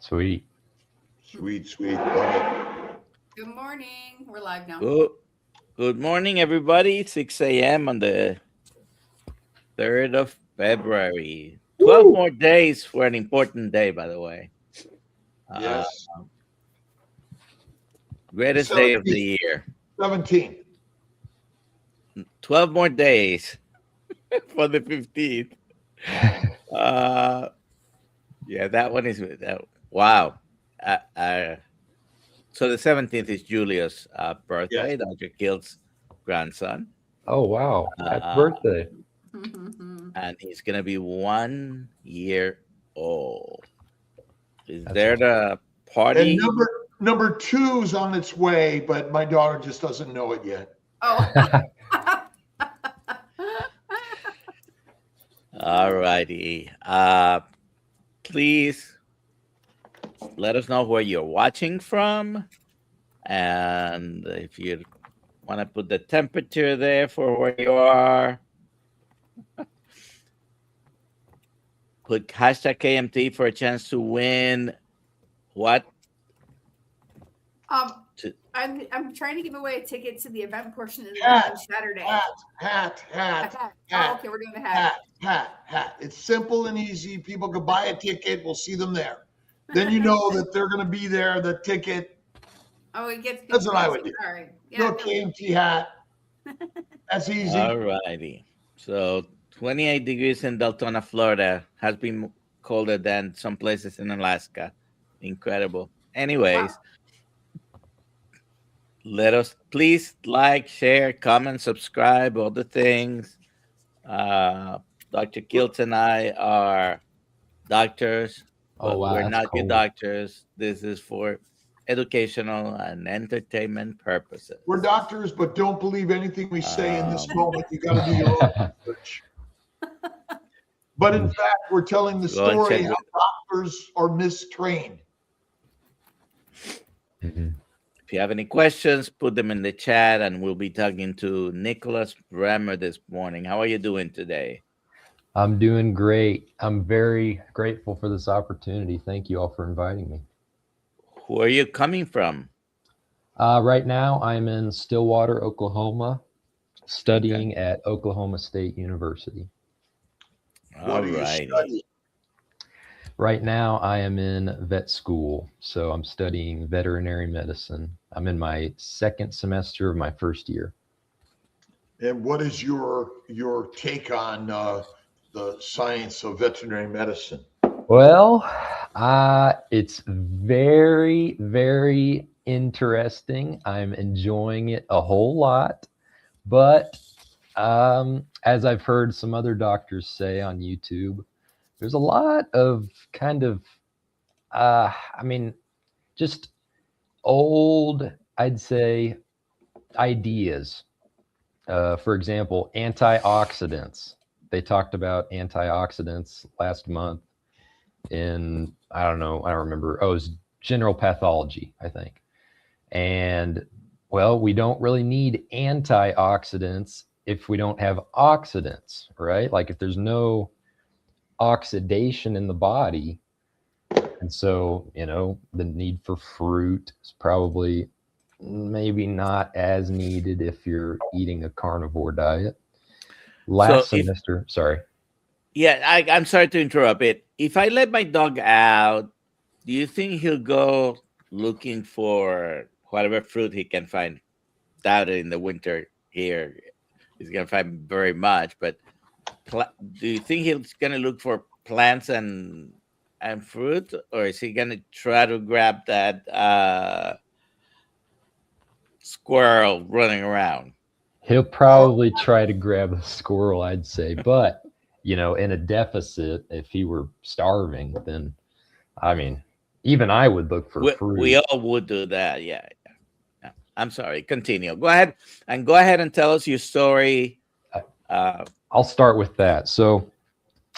Sweet. Sweet, sweet. Love it. Good morning. We're live now. Good morning, everybody. 6 a.m. on the 3rd of February. 12 Woo! more days for an important day, by the way. Yes. Greatest day of the year. 17. 12 more days for the 15th. Yeah, that one is wow. So the 17th is Julia's birthday, Yes. Dr. Kiltz' grandson. Oh, wow. Happy birthday. And he's going to be 1 year old. Is That's there awesome. the party? And number two's on its way, but my daughter just doesn't know it yet. Oh. All righty. Please let us know where you're watching from. And if you want to put the temperature there for where you are, put hashtag KMT for a chance to win what? I'm trying to give away a ticket to the event portion of the Hat, event on Saturday. Hat. Oh, okay, we're doing the hat. Hat. It's simple and easy. People can buy a ticket. We'll see them there. Then you know that they're going to be there. The ticket. Oh, it gets. That's what I would do. All right. Yeah, No KMT hat. That's easy. All righty. So 28 degrees in Deltona, Florida. Has been colder than some places in Alaska. Incredible. Anyways, let us please like, share, comment, subscribe, all the things. Dr. Kiltz and I are doctors. Oh, wow. We're that's not your cold. doctors. This is for educational and entertainment purposes. We're doctors, but don't believe anything we say in this moment. You got to do your own research. But in fact, we're telling the Go and story check how doctors are mistrained. Mhm. If you have any questions, put them in the chat, and we'll be talking to Nicholas Bremer this morning. How are you doing today? I'm doing great. I'm very grateful for this opportunity. Thank you all for inviting me. Who are you coming from? Right now, I'm in Stillwater, Oklahoma, studying at Oklahoma State University. What do you study? Right now, I am in vet school, so I'm studying veterinary medicine. I'm in my second semester of my first year. And what is your take on the science of veterinary medicine? Well, it's very, very interesting. I'm enjoying it a whole lot, but as I've heard some other doctors say on YouTube, there's a lot of kind of, just old, I'd say, ideas. For example, antioxidants. They talked about antioxidants last month in, I don't remember. Oh, it was general pathology, I think. And well, we don't really need antioxidants if we don't have oxidants, right? Like if there's no oxidation in the body. And so, the need for fruit is probably maybe not as needed if you're eating a carnivore diet. Last semester, sorry. Yeah, I'm sorry to interrupt it. If I let my dog out, do you think he'll go looking for whatever fruit he can find? Doubt it in the winter here. He's going to find very much, but do you think he's going to look for plants and fruit, or is he going to try to grab that squirrel running around? He'll probably try to grab a squirrel, I'd say, but in a deficit, if he were starving, then even I would look for fruit. We all would do that. Yeah. I'm sorry. Continue. Go ahead and tell us your story. I'll start with that. So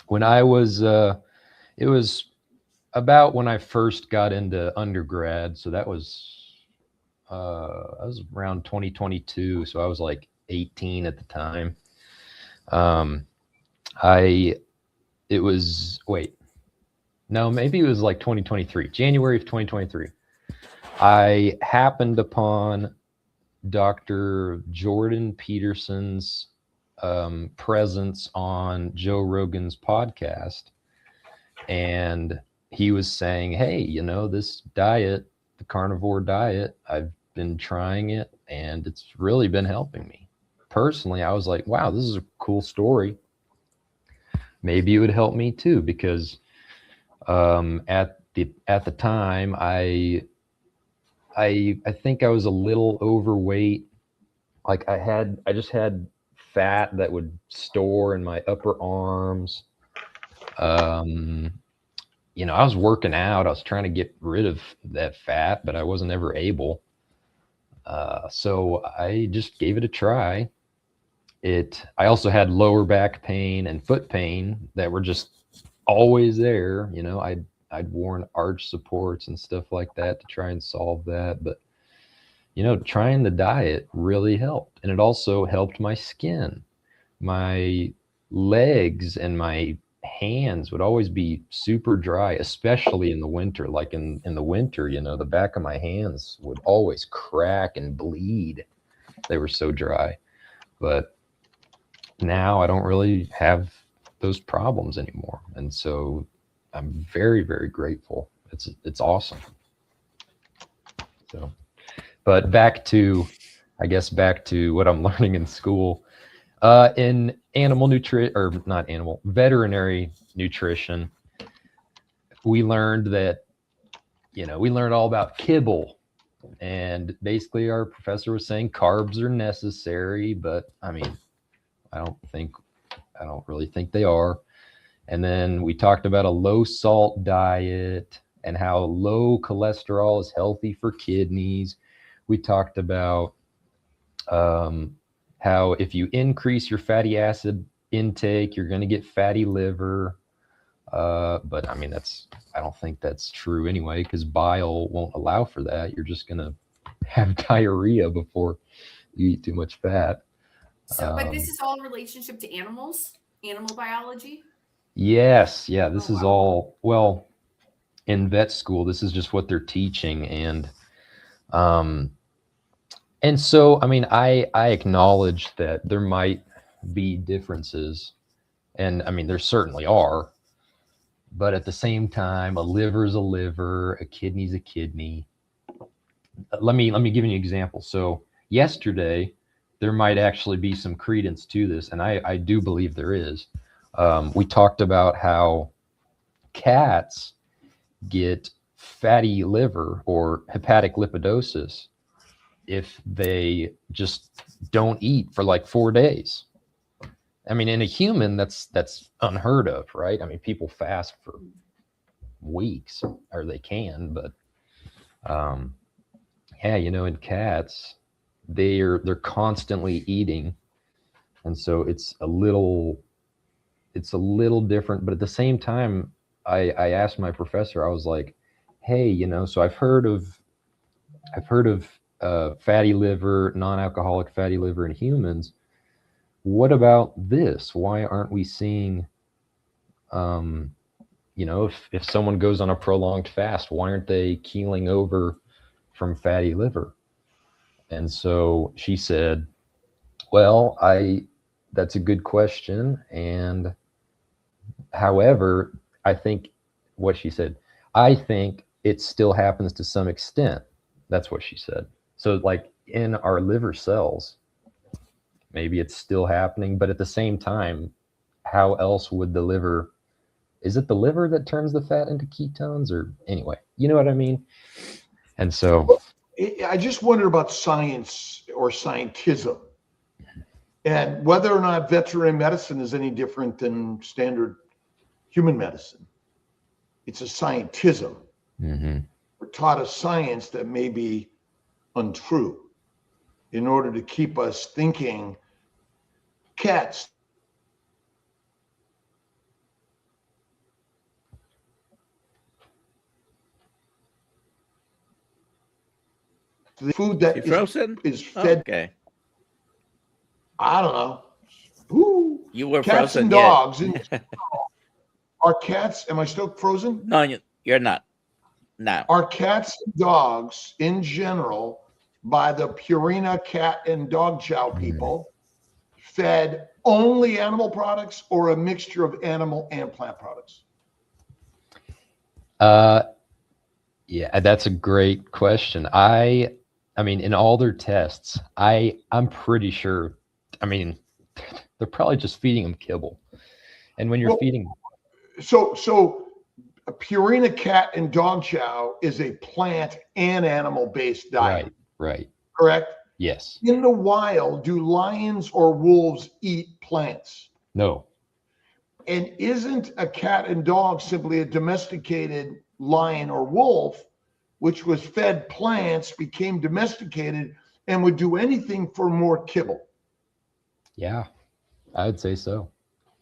when I was, it was about when I first got into undergrad. So that was around 2022. So I was like 18 at the time. No, maybe it was like 2023, January of 2023. I happened upon Dr. Jordan Peterson's presence on Joe Rogan's podcast. And he was saying, hey, you know, this diet, the carnivore diet, I've been trying it and it's really been helping me. Personally, I was like, wow, this is a cool story. Maybe it would help me too, because at the time I think I was a little overweight. Like I just had fat that would store in my upper arms. You know, I was working out. I was trying to get rid of that fat, but I wasn't ever able. So I just gave it a try. I also had lower back pain and foot pain that were just always there. You know, I'd worn arch supports and stuff like that to try and solve that. But, you know, trying the diet really helped. And it also helped my skin. My legs and my hands would always be super dry, especially in the winter. Like in the winter, you know, the back of my hands would always crack and bleed. They were so dry. But now I don't really have those problems anymore. And so I'm very, very grateful. It's awesome. So, but back to what I'm learning in school. In veterinary nutrition, we learned that, you know, we learned all about kibble, and basically our professor was saying carbs are necessary, but I mean, I don't really think they are. And then we talked about a low salt diet and how low cholesterol is healthy for kidneys. We talked about how if you increase your fatty acid intake, you're going to get fatty liver. But I mean, I don't think that's true anyway, because bile won't allow for that. You're just going to have diarrhea before you eat too much fat. So, but this is all in relationship to animals, animal biology? Yes. Yeah. This is all, well, in vet school, this is just what they're teaching. And so, I mean, I acknowledge that there might be differences, and I mean, there certainly are, but at the same time, a liver's a liver, a kidney's a kidney. Let me give you an example. So yesterday, there might actually be some credence to this, and I do believe there is. We talked about how cats get fatty liver or hepatic lipidosis if they just don't eat for like 4 days. I mean, in a human, that's unheard of, right? I mean, people fast for weeks, or they can, but yeah, you know, in cats, they're constantly eating, and so it's a little different. But at the same time, I asked my professor, I was like, hey, you know, so I've heard of fatty liver, non-alcoholic fatty liver in humans. What about this? Why aren't we seeing, you know, if someone goes on a prolonged fast, why aren't they keeling over from fatty liver? And so she said, well, that's a good question. And however, I think what she said, I think it still happens to some extent. That's what she said. So like in our liver cells, maybe it's still happening, but at the same time, how else would the liver, is it the liver that turns the fat into ketones, or anyway, you know what I mean? And so I just wonder about science or scientism, and whether or not veterinary medicine is any different than standard human medicine. It's a scientism. mm-hmm. We're taught a science that may be untrue in order to keep us thinking cats. The food that is fed. Okay. I don't know. Ooh, You were cats frozen. and dogs. And Are cats, am I still frozen? No, you're not. Now, Are cats and dogs in general, by the Purina cat and dog chow people, fed only animal products or a mixture of animal and plant products? Yeah, that's a great question. I mean, in all their tests, I'm pretty sure. I mean, they're probably just feeding them kibble. And when you're Well, feeding, So a Purina cat and dog chow is a plant and animal based diet, right, correct? yes, In the wild, do lions or wolves eat plants? no, And isn't a cat and dog simply a domesticated lion or wolf, which was fed plants, became domesticated, and would do anything for more kibble? yeah, I would say so.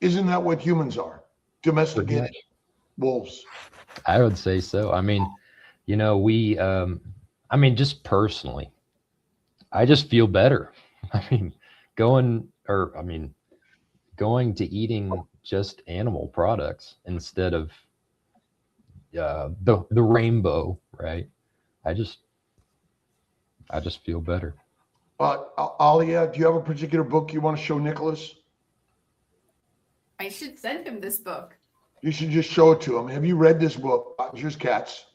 Isn't that what humans are? Pretty Domesticated much. wolves. I would say so. I mean, I mean, just personally, I just feel better. I mean, going to eating just animal products instead of the rainbow, right? I just feel better. Alia, do you have a particular book you want to show Nicholas? I should send him this book. You should just show it to him. Have you read this book, Just Cats?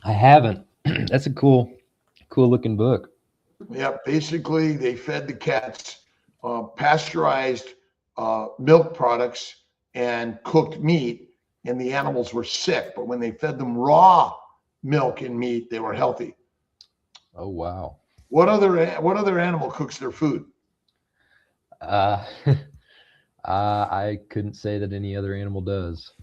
I haven't. That's a cool looking book. Yeah, basically they fed the cats pasteurized milk products and cooked meat, and the animals were sick. But when they fed them raw milk and meat, they were healthy. Oh wow. What other animal cooks their food? I couldn't say that any other animal does.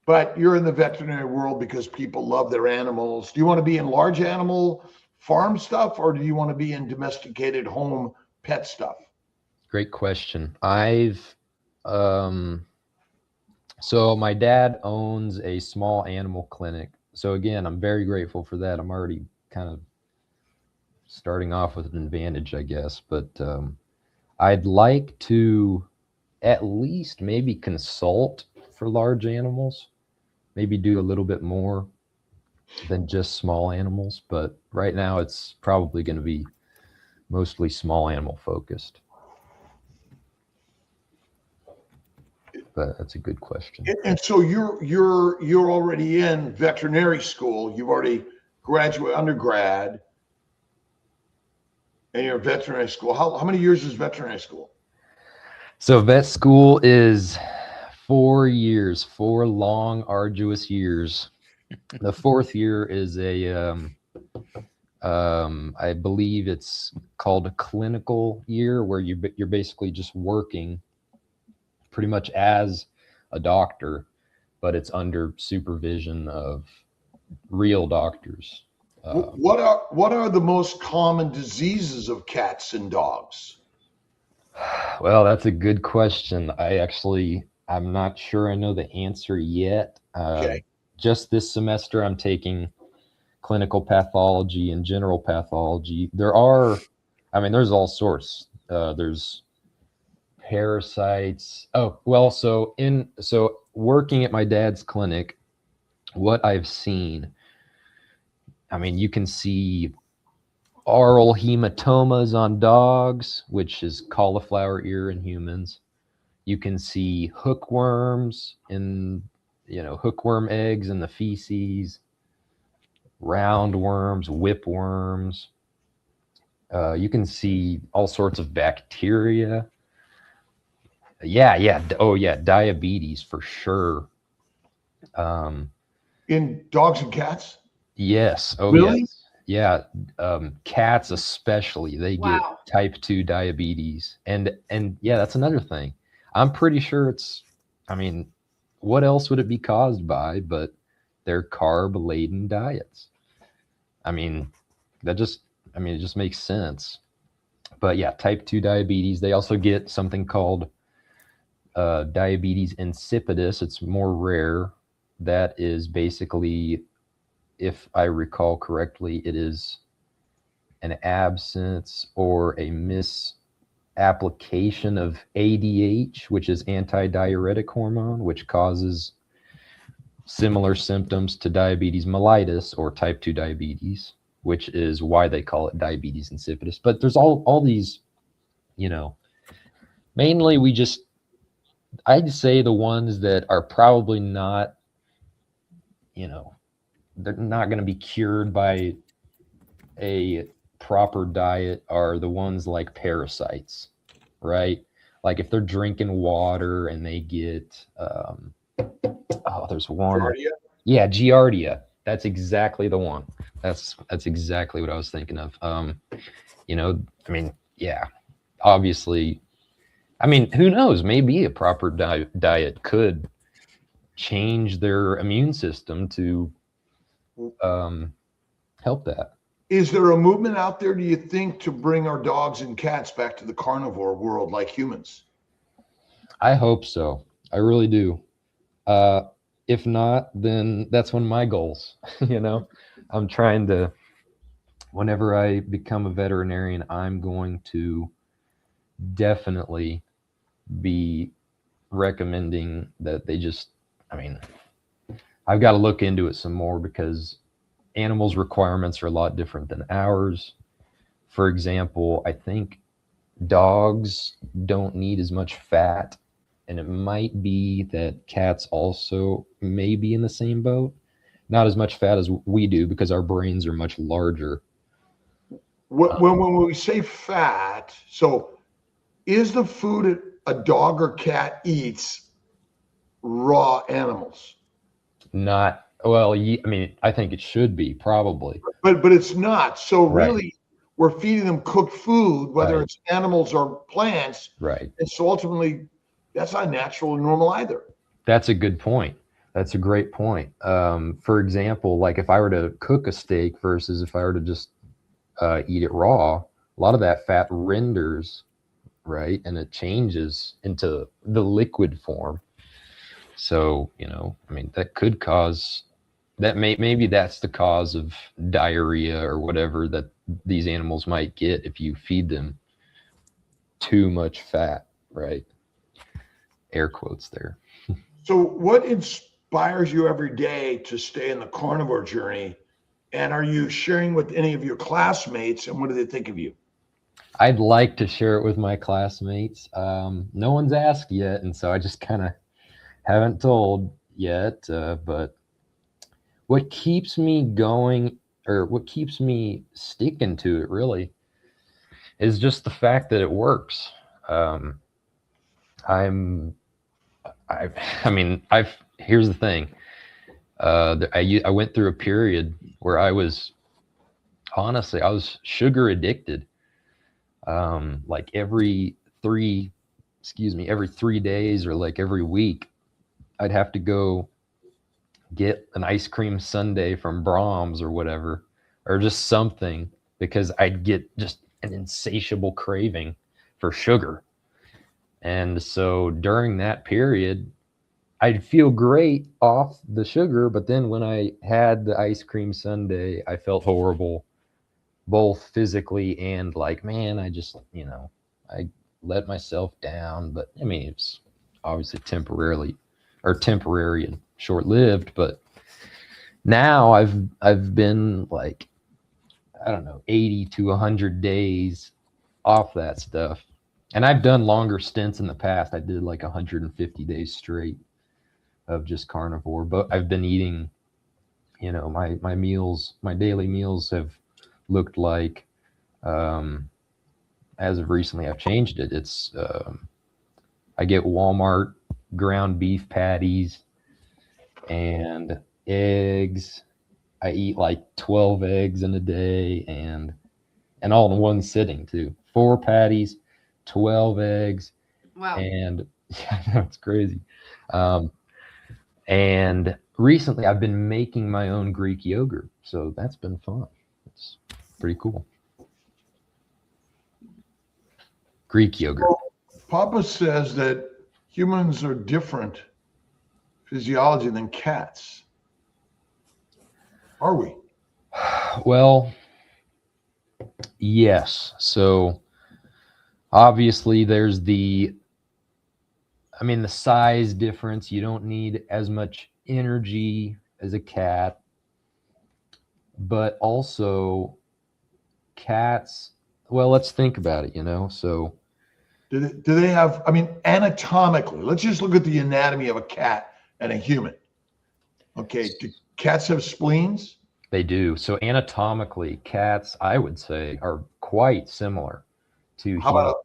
But you're in the veterinary world because people love their animals. Do you want to be in large animal farm stuff, or do you want to be in domesticated home pet stuff? Great question. So my dad owns a small animal clinic. So again, I'm very grateful for that. I'm already kind of starting off with an advantage, I guess. But I'd like to at least maybe consult for large animals, maybe do a little bit more than just small animals. But right now it's probably going to be mostly small animal focused. But that's a good question. And so you're already in veterinary school. You've already graduated undergrad, and you're in veterinary school. How many years is veterinary school? So vet school is 4 years, 4 long, arduous years. The 4th year is I believe it's called a clinical year, where you're basically just working pretty much as a doctor, but it's under supervision of real doctors. What are the most common diseases of cats and dogs? Well, that's a good question. I'm not sure I know the answer yet. Okay. Just this semester, I'm taking clinical pathology and general pathology. There's all sorts. There's parasites. Oh, well, so working at my dad's clinic, what I've seen, I mean, you can see oral hematomas on dogs, which is cauliflower ear in humans. You can see hookworms hookworm eggs in the feces, roundworms, whipworms. You can see all sorts of bacteria. Yeah. Oh, yeah. Diabetes for sure. In dogs and cats? Yes. Oh, Really? yes. Yeah. Cats especially, they get Wow. type 2 diabetes. And yeah, that's another thing. I'm pretty sure what else would it be caused by but their carb-laden diets? It just makes sense. But yeah, type 2 diabetes. They also get something called diabetes insipidus. It's more rare. That is basically, if I recall correctly, it is an absence or a application of ADH, which is antidiuretic hormone, which causes similar symptoms to diabetes mellitus or type 2 diabetes, which is why they call it diabetes insipidus. But there's all these, you know, mainly I'd say the ones that are probably not, you know, they're not going to be cured by a proper diet are the ones like parasites, right? Like if they're drinking water and they get, there's one. Giardia? Yeah, Giardia. That's exactly the one. That's exactly what I was thinking of. You know, I mean, yeah, obviously, I mean, who knows? Maybe a proper diet could change their immune system to help that. Is there a movement out there, do you think, to bring our dogs and cats back to the carnivore world like humans? I hope so. I really do. If not, then that's one of my goals. You know, I'm trying to, whenever I become a veterinarian, I'm going to definitely be recommending that they just, I mean, I've got to look into it some more because animals' requirements are a lot different than ours. For example, I think dogs don't need as much fat, and it might be that cats also may be in the same boat. Not as much fat as we do because our brains are much larger. When we say fat, so is the food a dog or cat eats raw animals? Not, well, I mean, I think it should be probably. But it's not. So Right. really, we're feeding them cooked food, whether Right. it's animals or plants. Right. And so ultimately, that's not natural or normal either. That's a good point. That's a great point. For example, like if I were to cook a steak versus if I were to just eat it raw, a lot of that fat renders, right? And it changes into the liquid form. So, you know, I mean, that could cause, that maybe that's the cause of diarrhea or whatever that these animals might get if you feed them too much fat, right? Air quotes there. So what inspires you every day to stay in the carnivore journey? And are you sharing with any of your classmates, and what do they think of you? I'd like to share it with my classmates. No one's asked yet, and so I just kind of haven't told yet. But what keeps me going, or what keeps me sticking to it, really, is just the fact that it works. I mean, here's the thing. I went through a period where I was sugar addicted. Like every 3 days or like every week, I'd have to go get an ice cream sundae from Brahms or whatever, or just something, because I'd get just an insatiable craving for sugar. And so during that period, I'd feel great off the sugar, but then when I had the ice cream sundae, I felt horrible, both physically and like, man, I just, you know, I let myself down. But I mean, it's obviously temporary and short-lived. But now I've been like, I don't know, 80 to 100 days off that stuff. And I've done longer stints in the past. I did like 150 days straight of just carnivore, but I've been eating, you know, my meals, my daily meals have looked like, as of recently, I've changed it. It's, I get Walmart ground beef patties and eggs. I eat like 12 eggs in a day and all in one sitting too. 4 patties, 12 eggs. Wow. And yeah, that's crazy. And recently I've been making my own Greek yogurt. So that's been fun. It's pretty cool. Greek yogurt. Well, Papa says that humans are different physiology than cats. Are we? Well, yes. So Obviously, there's the size difference. You don't need as much energy as a cat, but also cats, well, let's think about it, so Do they have, anatomically, let's just look at the anatomy of a cat and a human. Okay, do cats have spleens? they do. So anatomically, cats, I would say, are quite similar to How humans.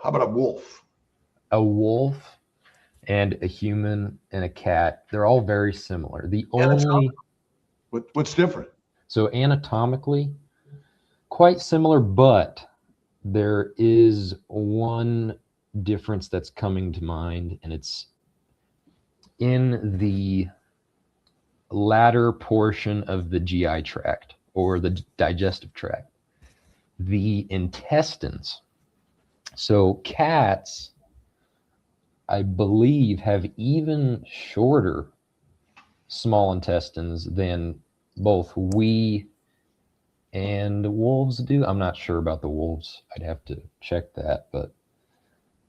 about a wolf? A wolf and a human and a cat, they're all very similar. The only What's different? So anatomically, quite similar, but there is one difference that's coming to mind, and it's in the latter portion of the GI tract or the digestive tract, the intestines. So cats, I believe, have even shorter small intestines than both we and wolves do. I'm not sure about the wolves. I'd have to check that. But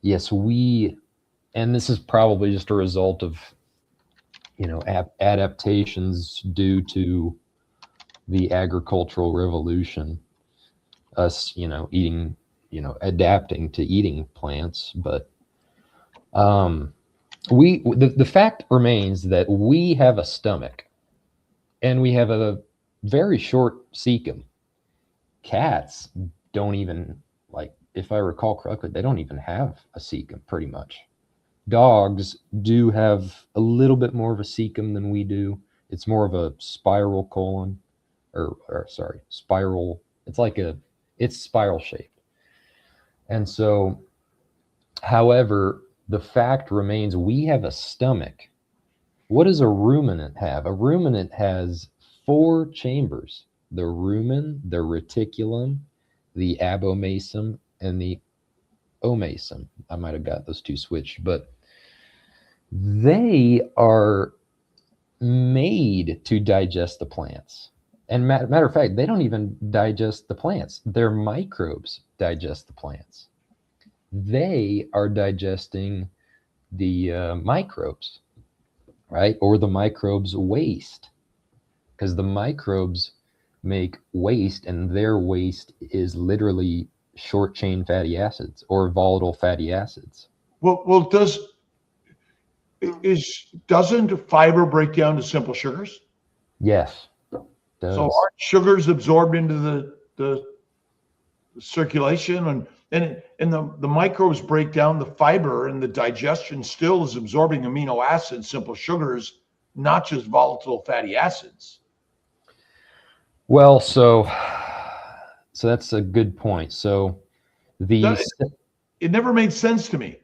yes, and this is probably just a result of, adaptations due to the agricultural revolution, us, eating, adapting to eating plants. But the fact remains that we have a stomach and we have a very short cecum. Cats don't even, if I recall correctly, they don't even have a cecum pretty much. Dogs do have a little bit more of a cecum than we do. It's more of a spiral colon, spiral. It's spiral shaped. And so, however, the fact remains we have a stomach. What does a ruminant have? A ruminant has 4 chambers: the rumen, the reticulum, the abomasum, and the omasum. I might have got those 2 switched, but they are made to digest the plants. And matter of fact, they don't even digest the plants. Their microbes digest the plants. They are digesting the microbes, right? Or the microbes waste, because the microbes make waste, and their waste is literally short chain fatty acids or volatile fatty acids. Well, doesn't fiber break down to simple sugars? Yes. So aren't sugars absorbed into the circulation, and the microbes break down the fiber, and the digestion still is absorbing amino acids, simple sugars, not just volatile fatty acids. Well, so that's a good point. So it never made sense to me.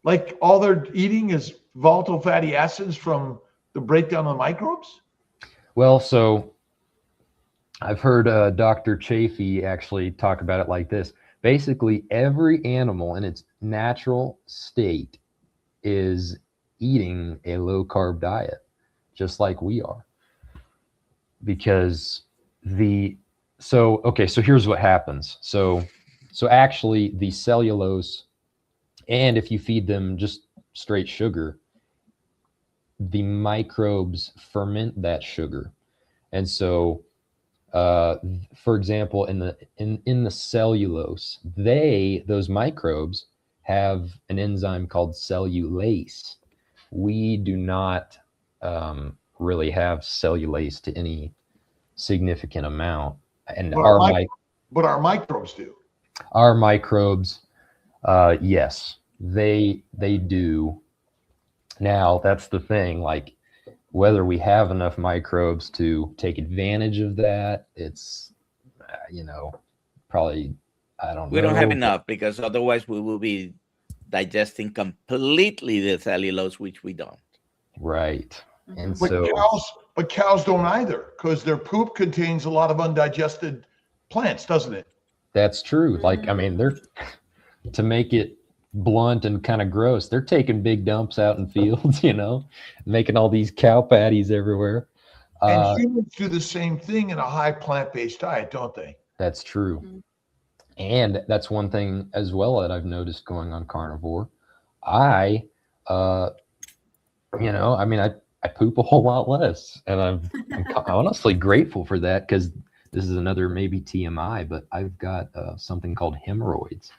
Like, all they're eating is volatile fatty acids from the breakdown of microbes? Well, so I've heard Dr. Chafee actually talk about it like this. Basically, every animal in its natural state is eating a low-carb diet, just like we are. Because so here's what happens. So actually the cellulose, and if you feed them just straight sugar, the microbes ferment that sugar. And so, for example, in the cellulose, those microbes have an enzyme called cellulase. We do not really have cellulase to any significant amount, and but our microbes do. Our microbes, yes, they do. Now, that's the thing, like, whether we have enough microbes to take advantage of that, it's, probably, I don't know. We don't have enough, because otherwise we will be digesting completely the cellulose, which we don't. Right. And but cows don't either, because their poop contains a lot of undigested plants, doesn't it? That's true. Like, they're, to make it blunt and kind of gross, they're taking big dumps out in fields, making all these cow patties everywhere. And humans do the same thing in a high plant-based diet, don't they? That's true. And that's one thing as well that I've noticed going on carnivore. I, I poop a whole lot less, and I'm honestly grateful for that, because this is another maybe TMI, but I've got something called hemorrhoids,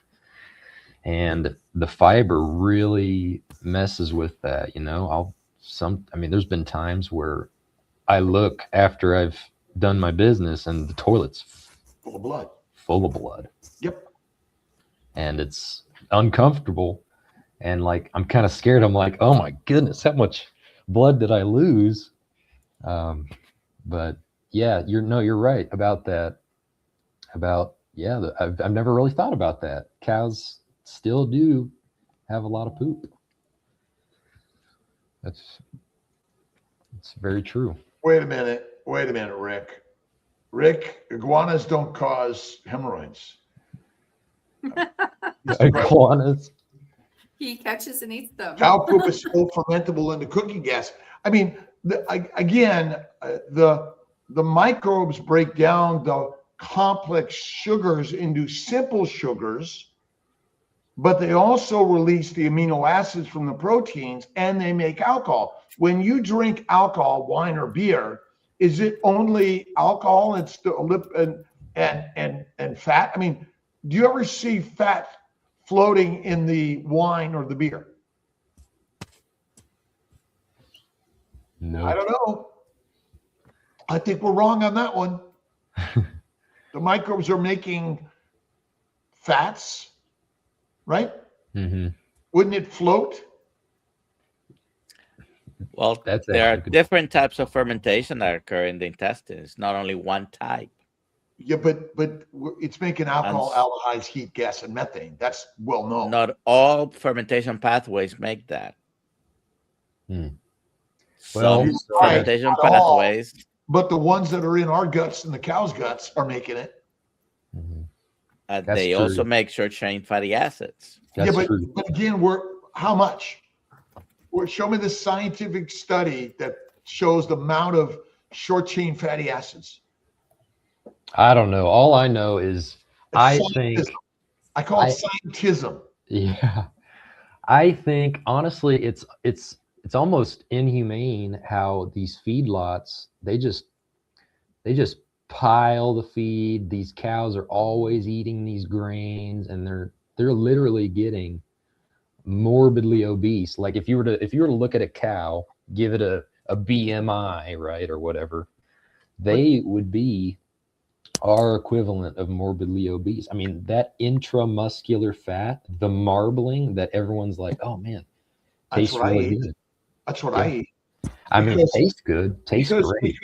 and the fiber really messes with that. There's been times where I look after I've done my business and the toilet's Full of blood. full of blood. Yep. And it's uncomfortable, and like I'm kind of scared. I'm like, oh my goodness, how much blood did I lose? But yeah, you're right about that. I've never really thought about that. Cows still do have a lot of poop. It's very true. Wait a minute, Rick. Rick, iguanas don't cause hemorrhoids. Iguanas. He catches and eats them. Cow poop is still fermentable into cooking gas. I mean, the microbes break down the complex sugars into simple sugars, but they also release the amino acids from the proteins, and they make alcohol. When you drink alcohol, wine or beer, is it only alcohol and fat? I mean, do you ever see fat floating in the wine or the beer? No. I don't know. I think we're wrong on that one. The microbes are making fats, right? Mm-hmm. Wouldn't it float? Well, That's there are actually good. different types of fermentation that occur in the intestines, not only one type. Yeah, but it's making alcohol, aldehydes, heat, gas, and methane. That's well known. Not all fermentation pathways make that. Well, Some fermentation pathways. But the ones that are in our guts and the cow's guts are making it. They true. also make short-chain fatty acids. That's but true. again, how much? Show me the scientific study that shows the amount of short-chain fatty acids. I don't know. All I know is I call it scientism. Yeah. I think honestly it's almost inhumane how these feedlots, they just pile the feed. These cows are always eating these grains, and they're literally getting morbidly obese. Like if you were to look at a cow, give it a BMI, right, or whatever, they would be our equivalent of morbidly obese. I mean, that intramuscular fat, the marbling that everyone's like, oh man, tastes really good. That's what I eat. I mean, it tastes good, tastes great.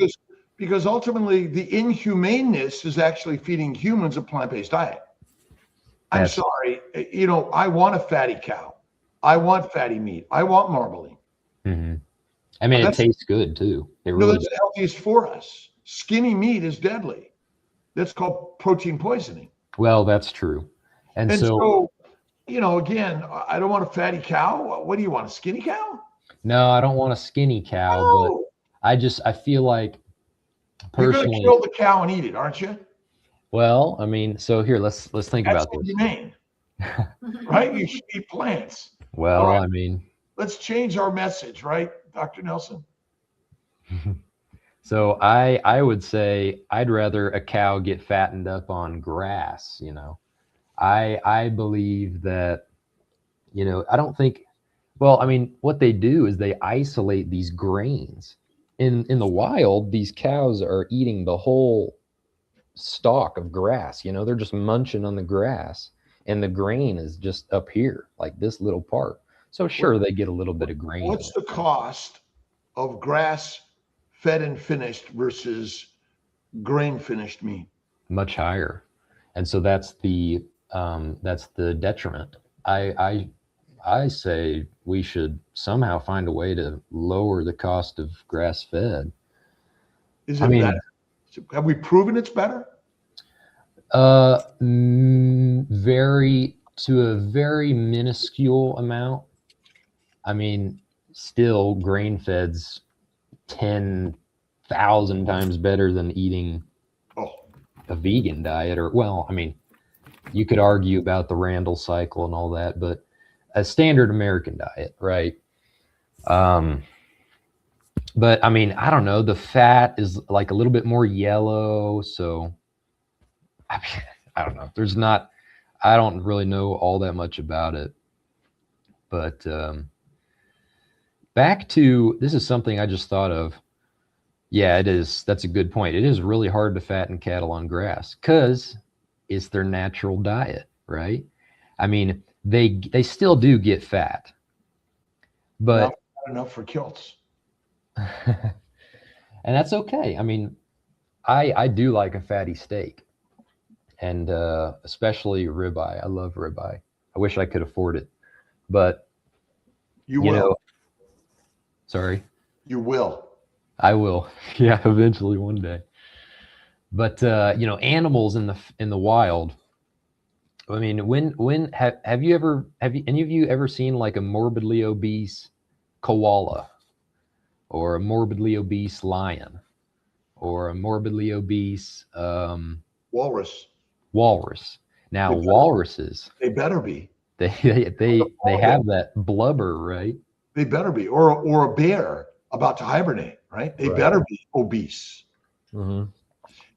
Because ultimately the inhumaneness is actually feeding humans a plant-based diet. I'm sorry, I want a fatty cow. I want fatty meat. I want marbling. Mm-hmm. I mean, it tastes good too. It really that's the healthiest for us. Skinny meat is deadly. That's called protein poisoning. Well, that's true. And so, again, I don't want a fatty cow. What do you want, a skinny cow? No, I don't want a skinny cow, but I feel like personally, you're going to kill the cow and eat it, aren't you? Well, I mean, so here, let's think about this. Humane. Right? You should eat plants. Well, right. I mean, let's change our message, right, Dr. Nelson? So I would say I'd rather a cow get fattened up on grass. I believe that, I don't think, well, I mean, what they do is they isolate these grains. In the wild, these cows are eating the whole stalk of grass. They're just munching on the grass, and the grain is just up here, like this little part. So sure, they get a little bit of grain. What's the cost of grass fed and finished versus grain finished meat? Much higher. And so that's the detriment. I say we should somehow find a way to lower the cost of grass fed. Is it better? Have we proven it's better? To a very minuscule amount. I mean, still grain fed's 10,000 times better than eating a vegan diet, or, well, I mean, you could argue about the Randall cycle and all that, but a standard American diet, right? But I mean, I don't know. The fat is like a little bit more yellow, so I mean, I don't know. I don't really know all that much about it. But back to, this is something I just thought of. Yeah, it is. That's a good point. It is really hard to fatten cattle on grass because it's their natural diet, right? I mean, they still do get fat, but not enough for Kiltz. and that's okay. I mean, I do like a fatty steak, and especially ribeye. I love ribeye. I wish I could afford it, but you will. Sorry. You will. I will. Yeah, eventually one day. But animals in the wild. I mean, have any of you ever seen like a morbidly obese koala, or a morbidly obese lion, or a morbidly obese walrus? Walrus. Now, walruses. They better be. They have that blubber, right? They better be, or a bear about to hibernate, right? They better be obese. Mm-hmm.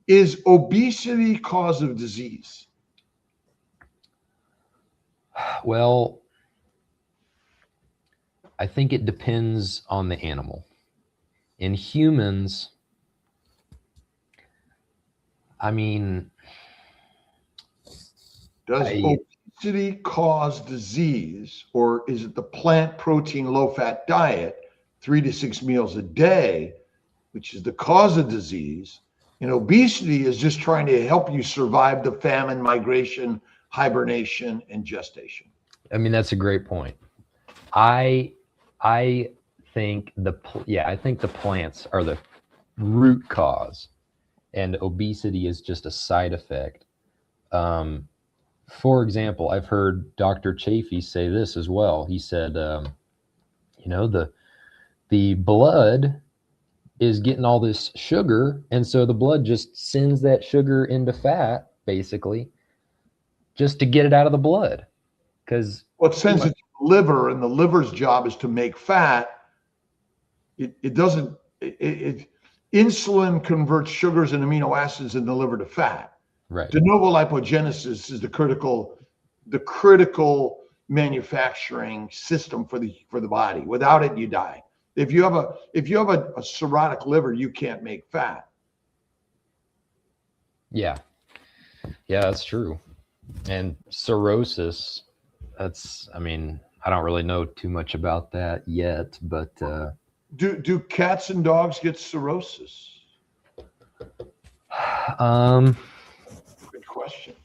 Is obesity cause of disease? Well, I think it depends on the animal. In humans, I mean, does obesity cause disease, or is it the plant protein low-fat diet, 3 to 6 meals a day, which is the cause of disease? And obesity is just trying to help you survive the famine, migration, hibernation, and gestation. I mean, that's a great point. I think the plants are the root cause, and obesity is just a side effect. For example, I've heard Dr. Chafee say this as well. He said, the blood is getting all this sugar, and so the blood just sends that sugar into fat, basically, just to get it out of the blood. Because it sends it to the liver, and the liver's job is to make fat. Insulin converts sugars and amino acids in the liver to fat. Right. De novo lipogenesis is the critical manufacturing system for the body. Without it, you die. If you have a cirrhotic liver, you can't make fat. Yeah, that's true. And cirrhosis, I don't really know too much about that yet, but do cats and dogs get cirrhosis? Good question.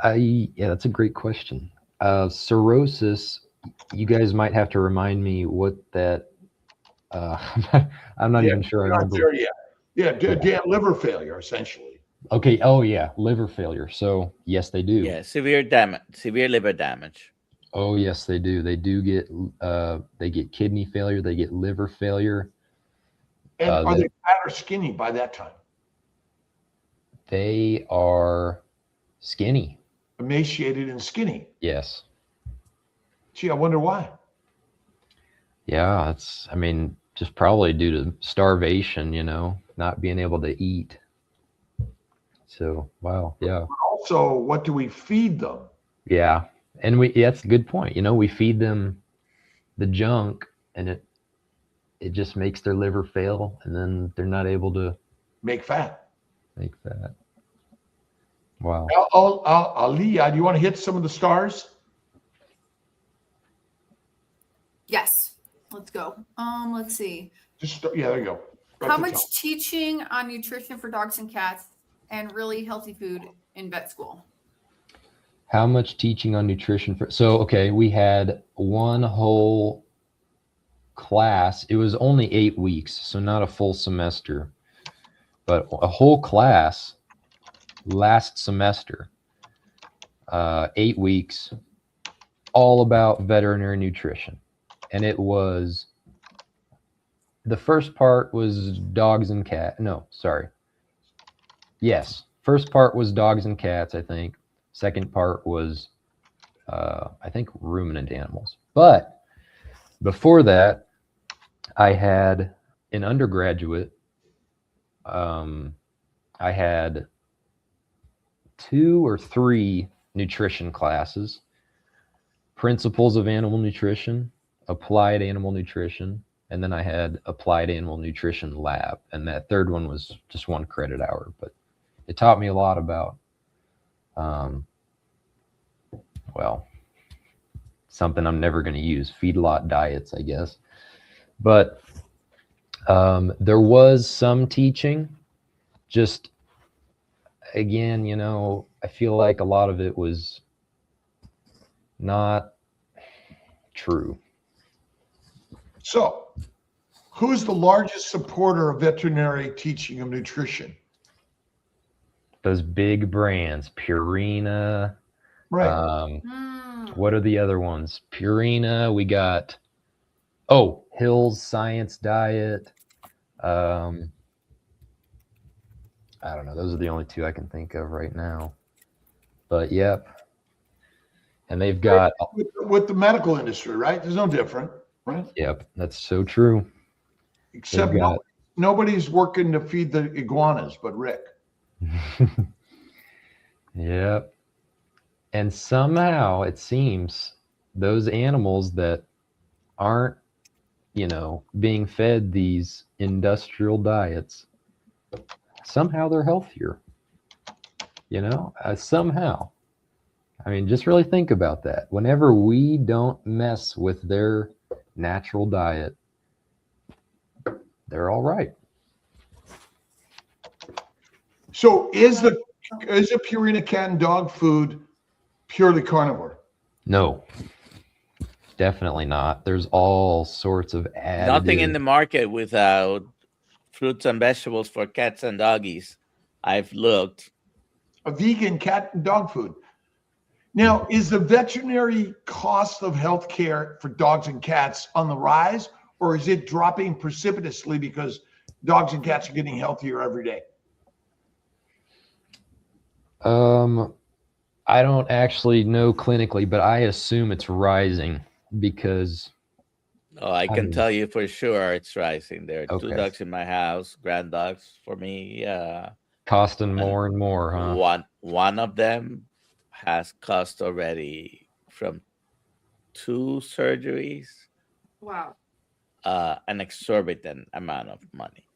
That's a great question. Cirrhosis, you guys might have to remind me what that. I'm not even sure. Not there yet. Yeah, liver failure, essentially. Okay. Oh yeah, liver failure. So yes, they do. Yeah, severe liver damage. Oh yes, they do. They do get kidney failure. They get liver failure. And are they fat or skinny by that time? They are skinny. Emaciated and skinny. Yes. Gee, I wonder why. Yeah, just probably due to starvation, not being able to eat. So, wow, yeah. But also, what do we feed them? Yeah, and that's a good point. We feed them the junk, and it just makes their liver fail, and then they're not able to make fat. Wow. Aliyah, do you want to hit some of the stars? Yes. Let's go. Let's see. There you go. How much teaching on nutrition for dogs and cats and really healthy food in vet school? How much teaching on nutrition we had one whole class. It was only 8 weeks, so not a full semester, but a whole class last semester, 8 weeks, all about veterinary nutrition. And it was, the first part was dogs and cats. No, sorry. Yes. First part was dogs and cats, I think. Second part was, I think, ruminant animals. But before that, I had an undergraduate. I had 2 or 3 nutrition classes: principles of animal nutrition, applied animal nutrition, and then I had applied animal nutrition lab. And that third one was just 1 credit hour, but it taught me a lot about, well, something I'm never going to use, feedlot diets, I guess. But there was some teaching. Just, again, you know, I feel like a lot of it was not true. So, who's the largest supporter of veterinary teaching of nutrition? Those big brands, Purina. Right. What are the other ones? Purina. We got, Hill's Science Diet. I don't know. Those are the only 2 I can think of right now. But yep. And they've got, With the medical industry, right? There's no different, right? yep, that's so true. Except nobody's working to feed the iguanas but Rick. Yep. And somehow it seems those animals that aren't, you know, being fed these industrial diets, somehow they're healthier, you know, somehow. I mean, just really think about that. Whenever we don't mess with their natural diet, they're all right. So is the Purina cat and dog food purely carnivore? No, definitely not. There's all sorts of additives. Nothing in the market without fruits and vegetables for cats and doggies. I've looked. A vegan cat and dog food. Now, is the veterinary cost of healthcare for dogs and cats on the rise, or is it dropping precipitously because dogs and cats are getting healthier every day? I don't actually know clinically, but I assume it's rising because. Oh, I can tell you for sure it's rising. There are 2 Okay. dogs in my house, grand dogs for me. Costing more and more, huh? One of them has cost already from 2 surgeries. Wow. An exorbitant amount of money.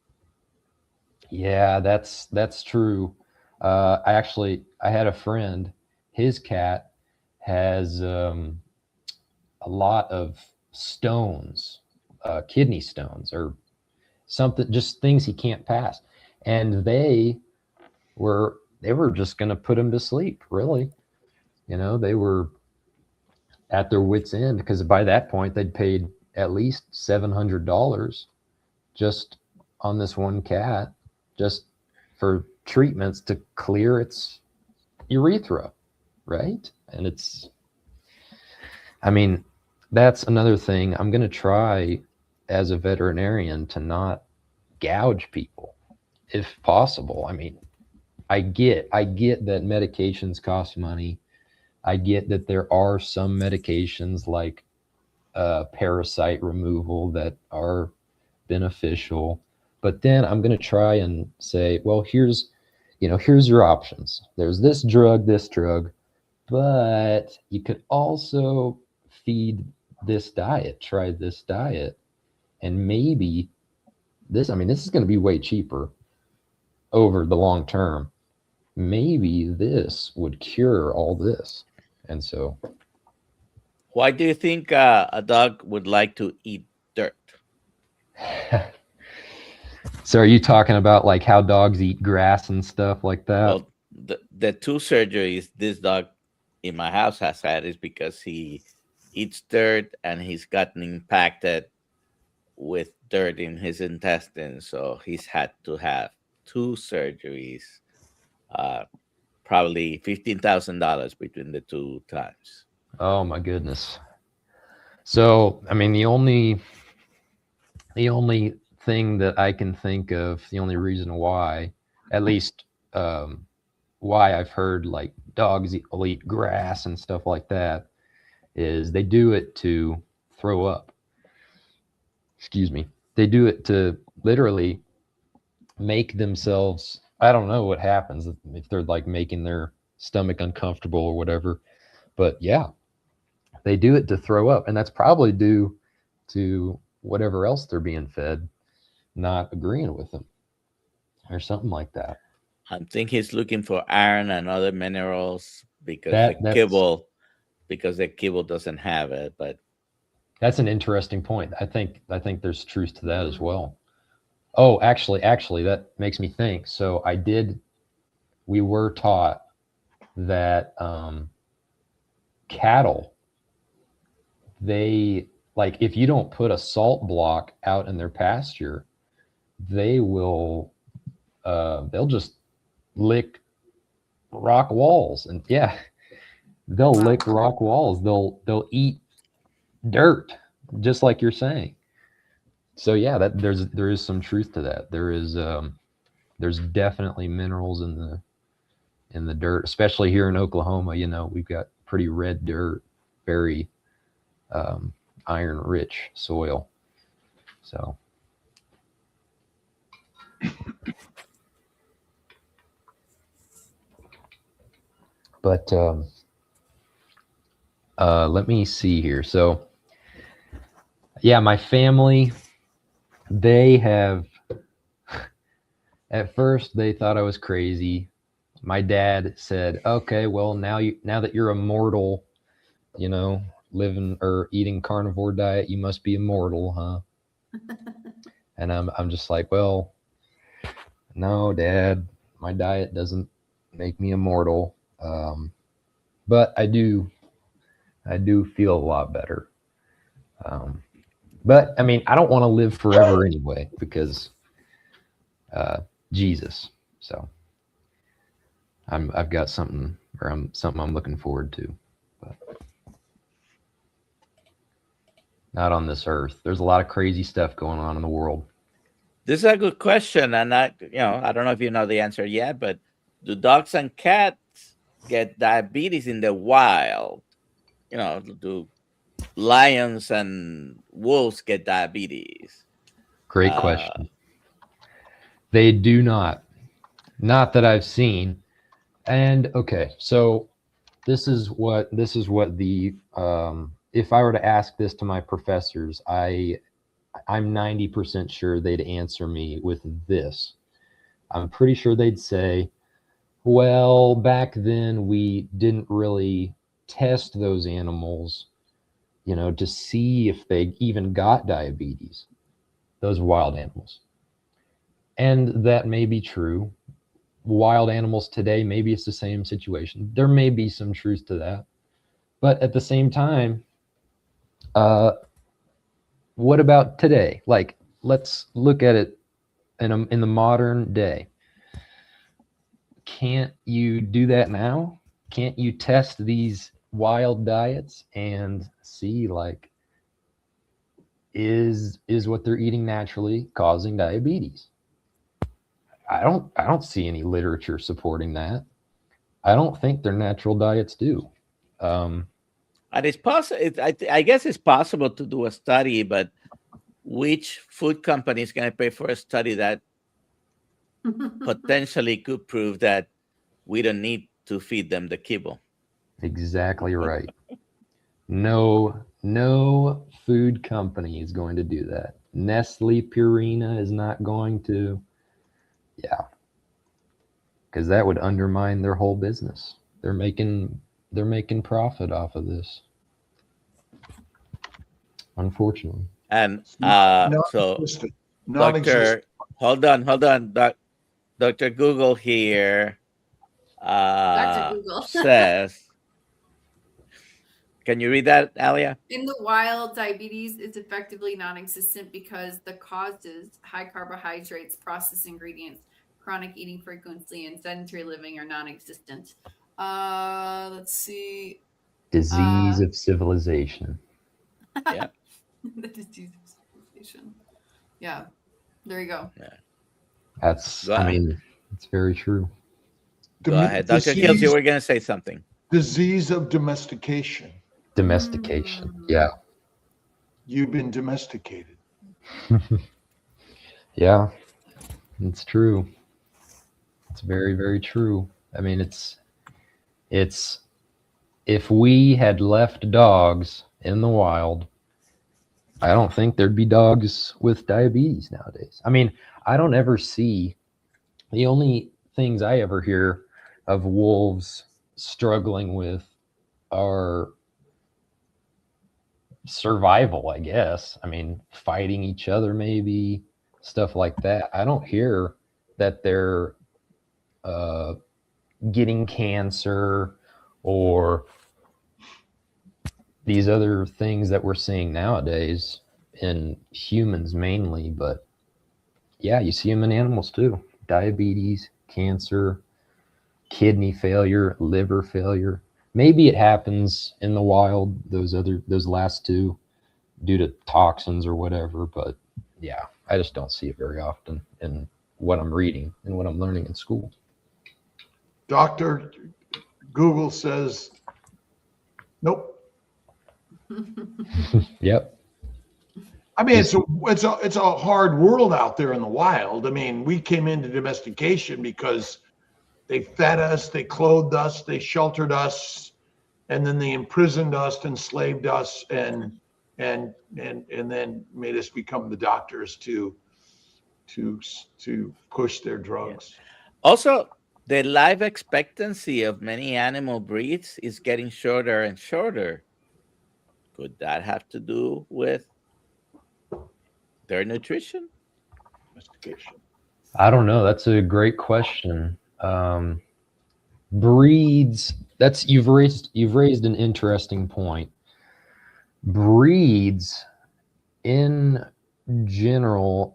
Yeah, that's true. I had a friend, his cat has a lot of stones, kidney stones or something, just things he can't pass. And they were just going to put him to sleep, really. You know, they were at their wits' end because by that point they'd paid at least $700 just on this one cat, just for treatments to clear its urethra, right? And I mean, that's another thing. I'm going to try as a veterinarian to not gouge people if possible. I mean, I get that medications cost money. I get that there are some medications like parasite removal that are beneficial, but then I'm going to try and say, well, here's your options. There's this drug, but you could also feed this diet, try this diet, and maybe this is going to be way cheaper over the long term. Maybe this would cure all this. And so, why do you think a dog would like to eat dirt? so are you talking about like how dogs eat grass and stuff like that? Well, the 2 surgeries this dog in my house has had is because he eats dirt and he's gotten impacted with dirt in his intestines. So he's had to have 2 surgeries, probably $15,000 between the 2 times. Oh my goodness. So, I mean, the only thing that I can think of, the only reason why, at least why I've heard like dogs will eat grass and stuff like that is they do it to throw up. Excuse me. They do it to literally make themselves, I don't know what happens if they're like making their stomach uncomfortable or whatever, but yeah, they do it to throw up, and that's probably due to whatever else they're being fed not agreeing with them or something like that. I think he's looking for iron and other minerals because the kibble doesn't have it. But that's an interesting point. I think there's truth to that as well. Oh, actually, that makes me think. So we were taught that cattle, they, like, if you don't put a salt block out in their pasture, they will, they'll just lick rock walls. And yeah, they'll lick rock walls. They'll eat dirt, just like you're saying. So yeah, that there is some truth to that. There's definitely minerals in the dirt, especially here in Oklahoma. You know, we've got pretty red dirt, very iron rich soil. So but let me see here. So yeah, my family, they have, at first they thought I was crazy. My dad said, okay, well, now that you're immortal, you know, living or eating carnivore diet, you must be immortal, huh? And I'm just like, well, no, Dad, my diet doesn't make me immortal. But I do feel a lot better. But I mean, I don't want to live forever anyway, because Jesus. So I've got something I'm looking forward to, but not on this earth. There's a lot of crazy stuff going on in the world. This is a good question, and I don't know if you know the answer yet, but do dogs and cats get diabetes in the wild? You know, do lions and wolves get diabetes? Great question. They do not that I've seen. And okay, so this is what the if I were to ask this to my professors, I'm 90% sure they'd answer me with this. I'm pretty sure they'd say, well, back then we didn't really test those animals, you know, to see if they even got diabetes, those wild animals. And that may be true. Wild animals today, maybe it's the same situation. There may be some truth to that. But at the same time, what about today? Like, let's look at it in the modern day. Can't you do that now? Can't you test these wild diets and see, like, is what they're eating naturally causing diabetes? I don't see any literature supporting that. I don't think their natural diets do. And it's possible. I guess it's possible to do a study, but which food company is going to pay for a study that potentially could prove that we don't need to feed them the kibble? Exactly right. No food company is going to do that. Nestle, Purina is not going to. Yeah, because that would undermine their whole business. They're making profit off of this, unfortunately. And so, Non-existent. hold on, Dr. Google here Dr. Google says, can you read that, Alia? in the wild, diabetes is effectively non-existent because the causes, high carbohydrates, processed ingredients, chronic eating frequency, and sedentary living, are non-existent. Let's see. Disease of civilization. Yeah. The disease of civilization. Yeah. There you go. Yeah. That's, I mean, it's very true. Go ahead. Dr. Kiltz, you were going to say something. Disease of domestication. Domestication. Yeah. You've been domesticated. Yeah, it's true. It's very, very true. I mean, it's if we had left dogs in the wild, I don't think there'd be dogs with diabetes nowadays. I mean, I don't ever see, the only things I ever hear of wolves struggling with are survival, I guess. I mean, fighting each other, maybe, stuff like that. I don't hear that they're getting cancer or these other things that we're seeing nowadays in humans mainly. But yeah, you see them in animals too. Diabetes, cancer, kidney failure, liver failure. Maybe it happens in the wild, those last two, due to toxins or whatever. But yeah, I just don't see it very often in what I'm reading and what I'm learning in school. Dr. Google says, nope. Yep. I mean, it's a hard world out there in the wild. I mean, we came into domestication because they fed us, they clothed us, they sheltered us, and then they imprisoned us, enslaved us, and then made us become the doctors to push their drugs. Also, the life expectancy of many animal breeds is getting shorter and shorter. Could that have to do with their nutrition? Domestication. I don't know. That's a great question. Breeds. You've raised an interesting point. Breeds, in general,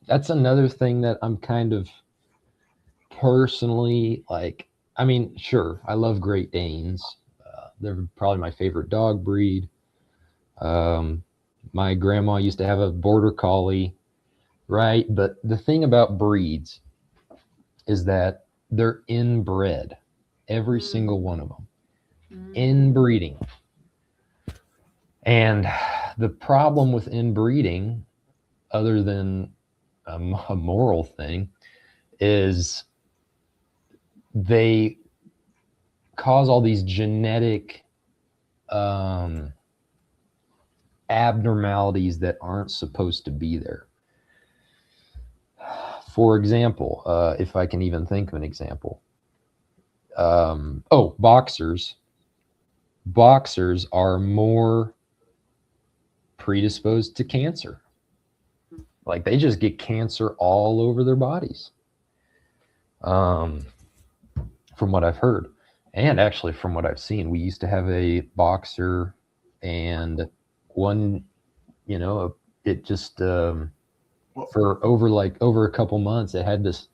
that's another thing that I'm kind of personally like. I mean, sure, I love Great Danes. They're probably my favorite dog breed. My grandma used to have a border collie, right? But the thing about breeds is that they're inbred, every single one of them, inbreeding. And the problem with inbreeding, other than a moral thing, is they cause all these genetic abnormalities that aren't supposed to be there. For example, if I can even think of an example, boxers. Boxers are more predisposed to cancer. Like, they just get cancer all over their bodies. From what I've heard, and actually from what I've seen. We used to have a boxer, and one, it just for over a couple months, it had this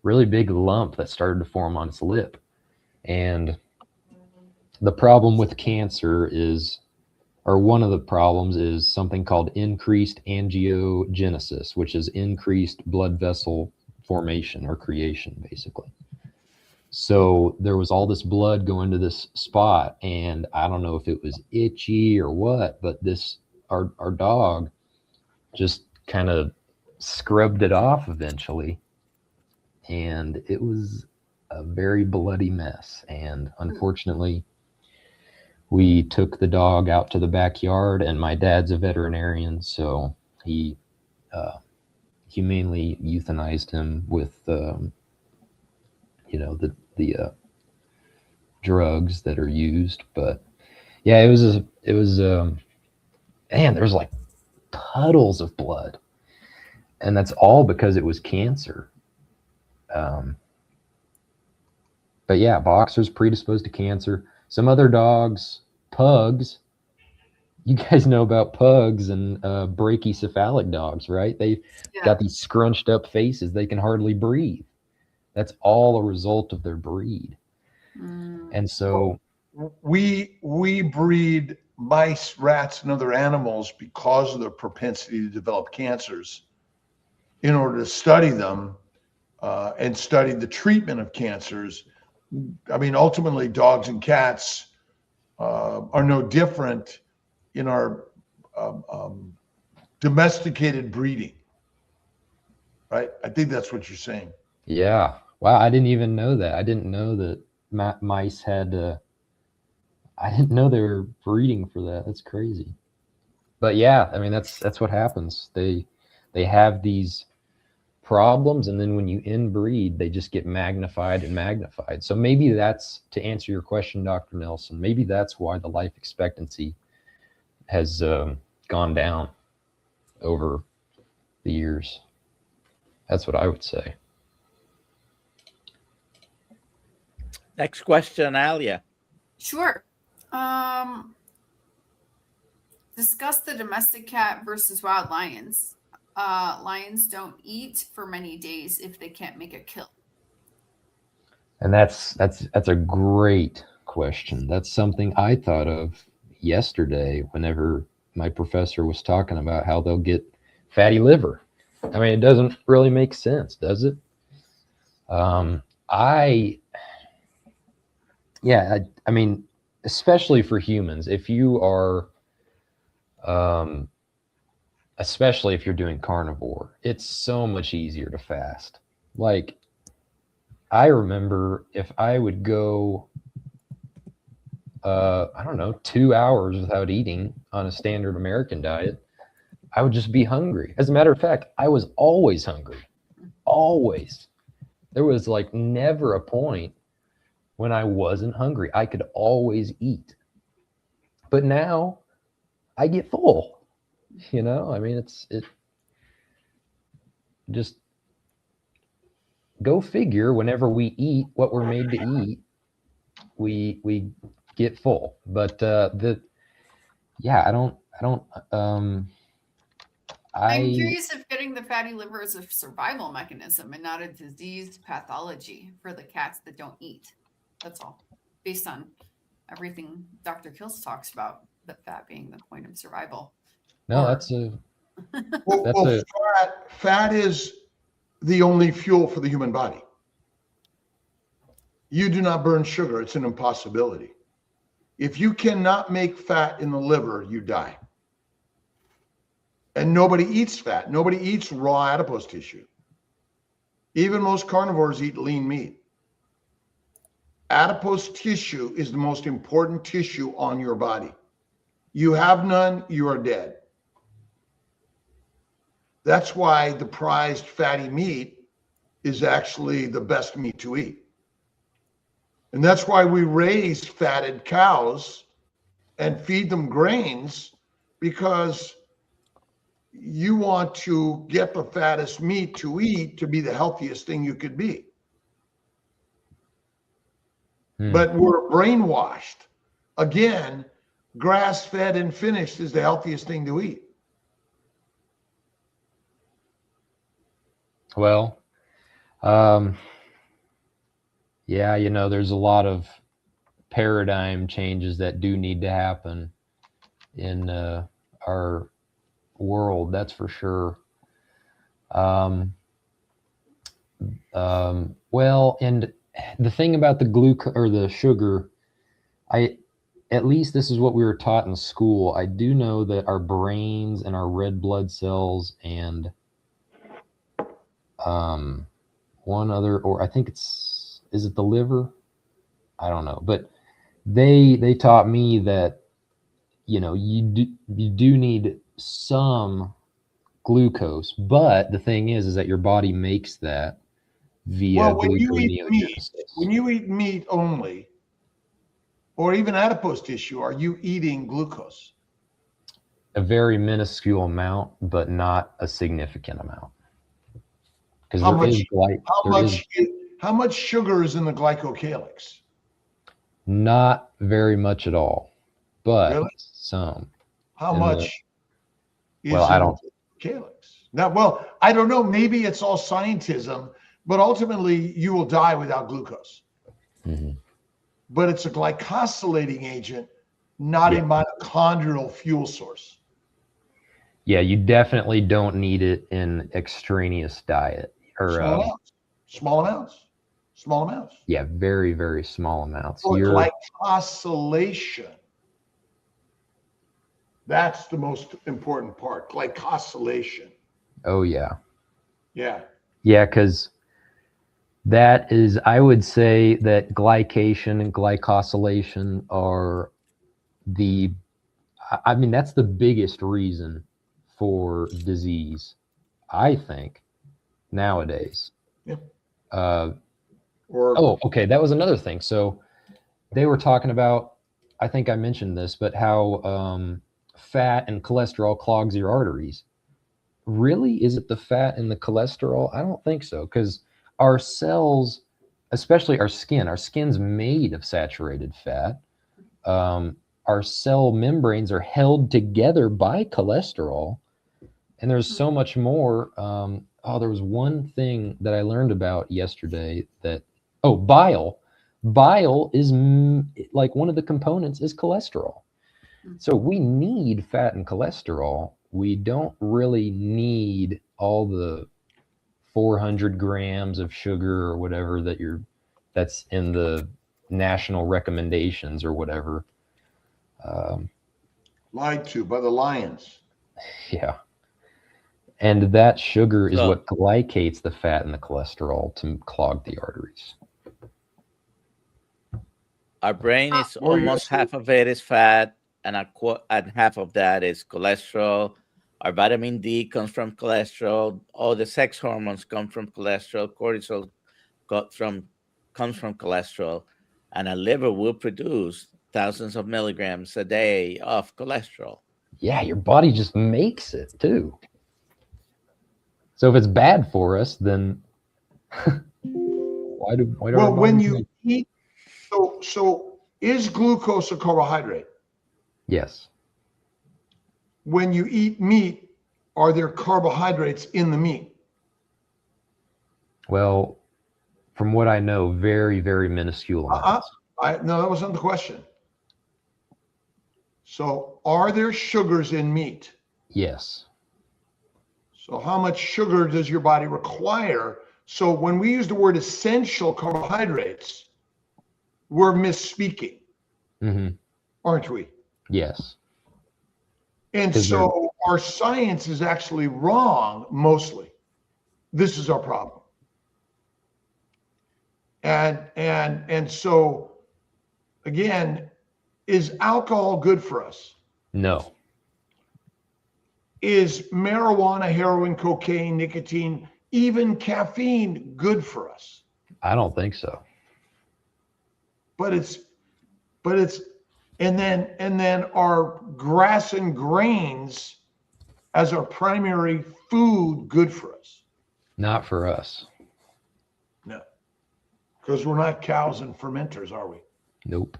really big lump that started to form on its lip. And the problem with cancer is, or one of the problems is, something called increased angiogenesis, which is increased blood vessel formation or creation, basically. So there was all this blood going to this spot, and I don't know if it was itchy or what, but our dog just kind of scrubbed it off eventually, and it was a very bloody mess. And unfortunately, we took the dog out to the backyard, and my dad's a veterinarian, so he humanely euthanized him with the drugs that are used. But yeah, it was man, there was like puddles of blood, and that's all because it was cancer. But yeah, boxers predisposed to cancer. Some other dogs, pugs, you guys know about pugs and brachycephalic dogs, right? They've got these scrunched up faces. They can hardly breathe. That's all a result of their breed. And so we breed mice, rats, and other animals because of their propensity to develop cancers. In order to study them, and studied the treatment of cancers, I mean, ultimately, dogs and cats are no different in our domesticated breeding, right? I think that's what you're saying. Yeah. Wow. I didn't even know that. I didn't know that mice had, I didn't know they were breeding for that. That's crazy. But yeah, I mean, that's what happens. They have these problems, and then when you inbreed, they just get magnified and magnified. So maybe that's, to answer your question, Dr. Nelson, maybe that's why the life expectancy has gone down over the years. That's what I would say. Next question, Alia. Sure. Discuss the domestic cat versus wild lions. Lions don't eat for many days if they can't make a kill. And that's a great question. That's something I thought of yesterday whenever my professor was talking about how they'll get fatty liver. I mean, it doesn't really make sense, does it? I mean, especially for humans, if you are, especially if you're doing carnivore, it's so much easier to fast. Like, I remember if I would go, I don't know, 2 hours without eating on a standard American diet, I would just be hungry. As a matter of fact, I was always hungry. Always. There was like never a point when I wasn't hungry. I could always eat. But now I get full. You know, I mean, it just, go figure, whenever we eat what we're made to eat, we get full. But I'm curious if getting the fatty liver is a survival mechanism and not a disease pathology for the cats that don't eat. That's all, based on everything Dr. Kiltz talks about, the fat being the point of survival. No, fat is the only fuel for the human body. You do not burn sugar. It's an impossibility. If you cannot make fat in the liver, you die. And nobody eats fat. Nobody eats raw adipose tissue. Even most carnivores eat lean meat. Adipose tissue is the most important tissue on your body. You have none, you are dead. That's why the prized fatty meat is actually the best meat to eat. And that's why we raise fatted cows and feed them grains, because you want to get the fattest meat to eat to be the healthiest thing you could be. But we're brainwashed. Again, grass-fed and finished is the healthiest thing to eat. Well, yeah, you know, there's a lot of paradigm changes that do need to happen in our world, that's for sure. Well, and the thing about the glucose or the sugar, at least this is what we were taught in school. I do know that our brains and our red blood cells and one other, or I think is it the liver? I don't know, but they taught me that, you know, you do need some glucose, but the thing is that your body makes that via gluconeogenesis. When you eat meat only, or even adipose tissue, are you eating glucose? A very minuscule amount, but not a significant amount. Because how much sugar is in the glycocalyx? Not very much at all, but really? Some. How much is I don't. Calyx? Now, well, I don't know. Maybe it's all scientism, but ultimately you will die without glucose. Mm-hmm. But it's a glycosylating agent, not a mitochondrial fuel source. Yeah, you definitely don't need it in extraneous diet or Small amounts. Small amounts. Yeah, very, very small amounts. Or glycosylation. That's the most important part. Glycosylation. Oh, yeah. Yeah. Yeah, because that is, I would say that glycation and glycosylation are that's the biggest reason for disease, I think, nowadays. Yeah. Okay, that was another thing. So they were talking about, I think I mentioned this, but how fat and cholesterol clogs your arteries. Really? Is it the fat and the cholesterol? I don't think so, because our cells, especially our skin's made of saturated fat. Our cell membranes are held together by cholesterol, and there's so much more. There was one thing that I learned about yesterday that, bile. Bile is like one of the components is cholesterol. So we need fat and cholesterol. We don't really need all the 400 grams of sugar or whatever that's in the national recommendations or whatever. Lied to by the lions. Yeah. And that sugar is what glycates the fat and the cholesterol to clog the arteries. Our brain is almost half of it is fat, and half of that is cholesterol. Our vitamin D comes from cholesterol. All the sex hormones come from cholesterol. Cortisol comes from cholesterol. And a liver will produce thousands of milligrams a day of cholesterol. Yeah, your body just makes it too. So if it's bad for us, then why do when you eat, so is glucose a carbohydrate? Yes. When you eat meat, are there carbohydrates in the meat? Well, from what I know, very, very minuscule amounts. No, that wasn't the question. So are there sugars in meat? Yes. So how much sugar does your body require? So when we use the word essential carbohydrates, we're misspeaking, aren't we? Yes. And so our science is actually wrong, mostly. This is our problem. And so, again, is alcohol good for us? No. Is marijuana, heroin, cocaine, nicotine, even caffeine good for us? I don't think so. But it's and then our grass and grains as our primary food good for us? Not for us. No. Because we're not cows and fermenters, are we? Nope.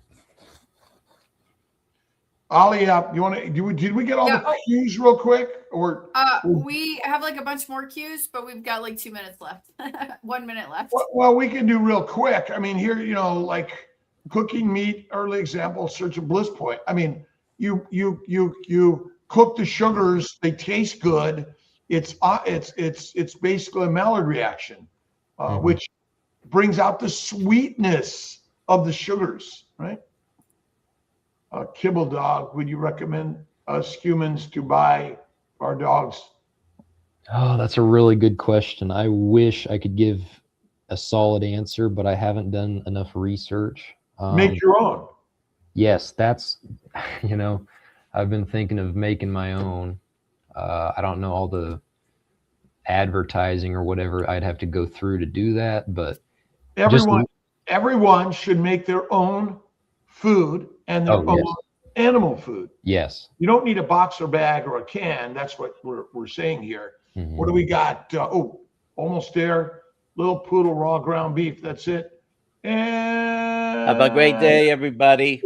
Ali, did we get all the cues real quick? Or we have like a bunch more cues, but we've got like 2 minutes left. 1 minute left. Well, we can do real quick. I mean, here, like cooking meat, early example, search a bliss point. I mean, you cook the sugars, they taste good. It's basically a Maillard reaction, which brings out the sweetness of the sugars, right? Kibble Dog, would you recommend us humans to buy our dogs? Oh, that's a really good question. I wish I could give a solid answer, but I haven't done enough research. Make your own. Yes, that's, I've been thinking of making my own. I don't know all the advertising or whatever I'd have to go through to do that, but everyone should make their own food and their own animal food. Yes. You don't need a box or bag or a can. That's what we're saying here. What do we got? Almost there. Little poodle raw ground beef. That's it. And have a great day, everybody.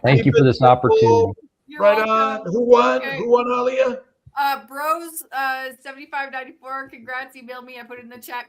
Thank you for this opportunity. You're right welcome. on. Who won? Okay. Who won, Alia? Bros 7594. Congrats. Email me. I put it in the chat.